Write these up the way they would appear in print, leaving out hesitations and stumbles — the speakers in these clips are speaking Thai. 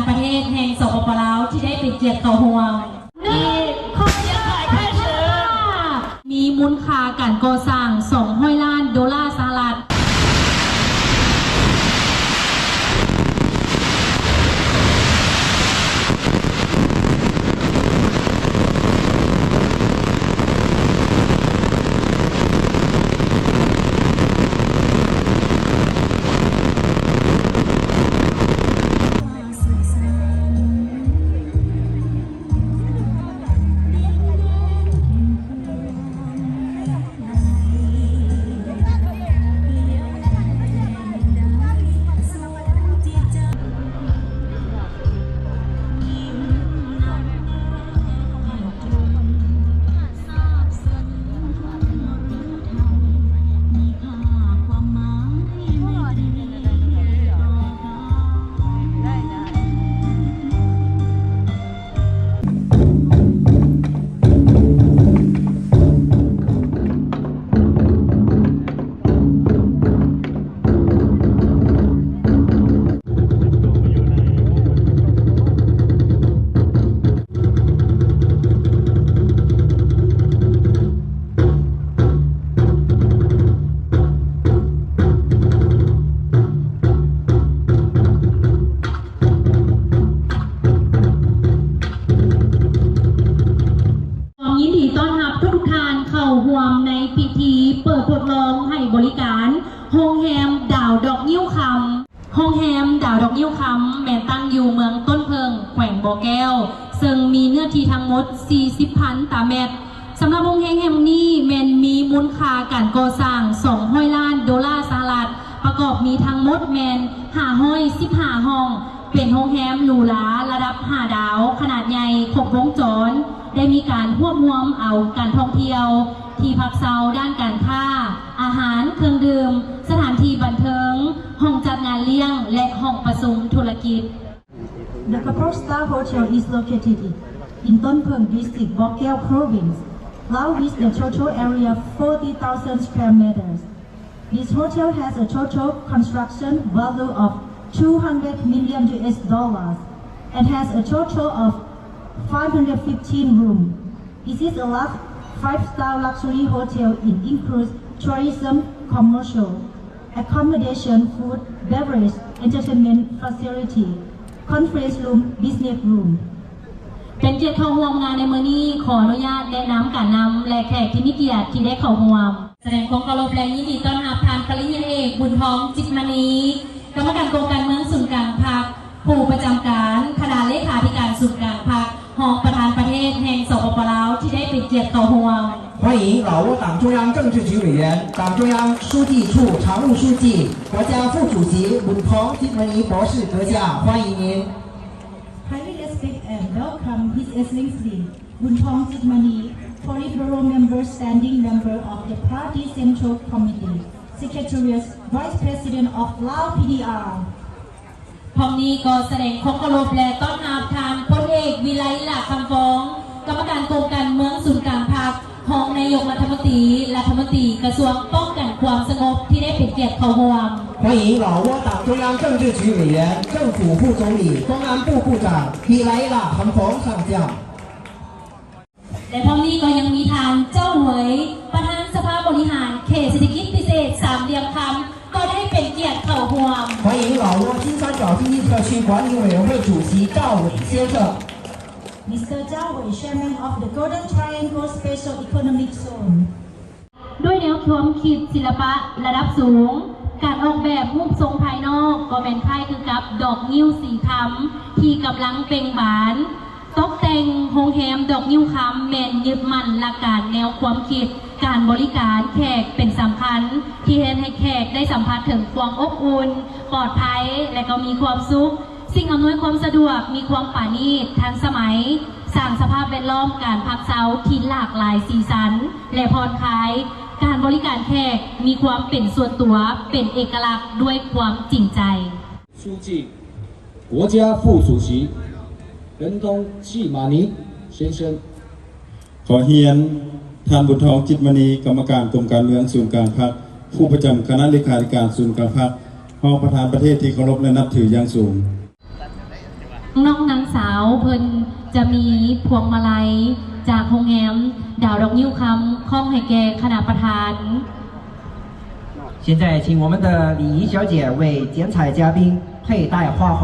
ประเทศแห่งสปป.ลาวที่ได้เป็นเกียรติต่อห่วงมีมูลค่าการก่อสร้าง$200 ล้านสหรัฐในพิธีเปิดทดลองให้บริการโรงแรมดาวดอกนิ้วคำโรงแรมดาวดอกนิ้วคำแม่ตั้งอยู่เมืองต้นเพิงแขวงบ่อแก้วซึ่งมีเนื้อที่ทั้งหมด40,000 ตารางเมตรสำหรับโรงแรมแห่งนี้แม่นมีมูลค่าการก่อสร้าง$200 ล้านสหรัฐประกอบมีทั้งหมดแม่น515 ห้องเป็นโรงแรมหรูหราระดับ5 ดาวขนาดใหญ่ครบวงจรได้มีการควบรวมเอาการท่องเที่ยวที่พักเซาด้านการค้าอาหารเครื่องดื่มสถานที่บันเทิงห้องจัดงานเลี้ยงและห้องประชุมธุรกิจ The Kapor Star Hotel is located in Tonpheng District, Bokeo Province, Laos with a total area 40,000 square meters. This hotel has a total construction value of $200 million and has a total of 515 rooms. This is a large 5-star luxury hotel. It includes tourism, commercial, accommodation, food, beverage, entertainment facility, conference room, business room. เป็นเกียรติเข้าร่วมงานในมื้อนี้ขออนุญาตแนะนำการนำและแขกที่มีเกียรติที่ได้เข้าร่วมแสดงความเคารพและยินดีต้อนรับท่านปริญญาเอกบุญทองจิตมณีกรรมการโครงการเมืองศูนย์กลางพรรคผู้ประจำการคณะเลขาธิการศูนย์กลางพรรครองประธานประเทศแห่งสปป.ลาวที่ได้เป็นเกียรติต่อห่วง欢迎老挝党中央政治局委员、党中央书记处常务书记、国家副主席文鹏吉门尼博士阁下，欢迎您。Highly respect and welcome His Excellency Wuntong Jitmani, Politburo member, standing member of the Party Central Committee, Secretariat, Vice President of Lao PDR. พร้อมนี้ก็แสดงความเคารพและต้อนรับท่านพลเอกวิไลหลาคำฟ้องกรรมการโครงการเมืองศูนย์กลางพรรครองนายกรัฐมนตรีกระทรวงป้องกันความสงบที่ได้เป็นเกียรติเข้าร่วม欢迎老挝党中央政治局委员、政府副总理、公安部部长皮莱拉韩鹏上将。และพร้อมนี้ก็ยังมีทางเจ้าเหวยประธานสภาบริหารเขตเศรษฐกิจพิเศษสามเหลี่ยมคำก็ได้เป็นเกียรติเข้าร่วม欢迎老挝金三角经济特区管理委员会主席赵伟先生。Mr. Zhao Wei, Chairman of the Golden Triangle Special Economic Zone. ด้วยแนวความคิดศิลปะระดับสูงการออกแบบรูปทรงภายนอกก็เป็นคล้ายคือกับดอกนิ้วสีคำที่กำลังเป่งบานตกแต่งโรงแรมดอกนิ้วคำแม่นยึดมั่นหลักการแนวความคิดการบริการแขกเป็นสำคัญที่เห็นให้แขกได้สัมผัสถึงความอบอุ่นปลอดภัยและก็มีความสุขสิ่งอำนวยความสะดวกมีความปราณีตทันสมัยสร้างสภาพแวดล้อมการพักเซาที่หลากหลายสีสันและผ่อนคลายการบริการแขกมีความเป็นส่วนตัวเป็นเอกลักษณ์ด้วยความจริงใจ书记国家副主席仁东季马尼先生ขอเฮียนท่านบุญทองจิตมณีกรรมการกรมการเมืองศูนย์กลางพรรคผู้ประจำคณะเลขาธิการศูนย์กลางพรรครองประธานประเทศที่เคารพและนับถืออย่างสูง น้องนางสาวเพิ่นจะมีพวงมาลัยจากโรงแรมดาวดอกนิ้วคำข้องให้แก่คณะประธาน 现在请我们的礼仪小姐为剪彩嘉宾佩戴花环。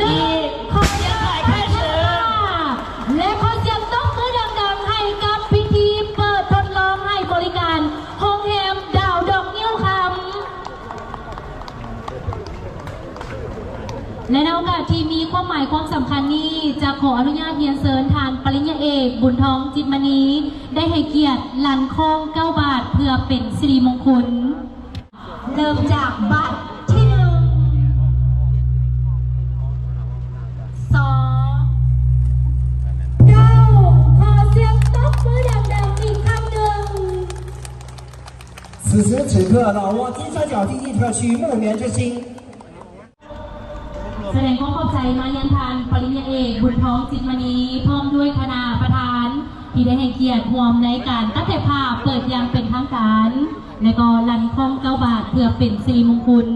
นี่ขอเสียงหน่อยและขอเสียงตบมือดังๆให้กับพิธีเปิดทดลองให้บริการโรงแรมดาวดอกนิ้วคำและในโอกาสที่มีความหมายความสำคัญนี้จะขออนุญาตเรียนเชิญทานปริญญาเอกบุญทองจิตมณีได้ให้เกียรติลันคอง9 บาทเพื่อเป็นสิริมงคลเริ่มจากบัตรที่1 2 9ขอเสียงตบมือดังๆอีกครั้งหนึ่ง此时此刻，老挝金三角经济特区木棉之星。แสดงความขอบใจมายังทานปริญญาเอกบุญทองจิตมณีพร้อมด้วยคณะประธานที่ได้ให้เกียรติร่วมในการตั้งแต่ภาพเปิดอย่างเป็นทางการและก็ลันคอง9 บาทเพื่อเป็นสิริมงคล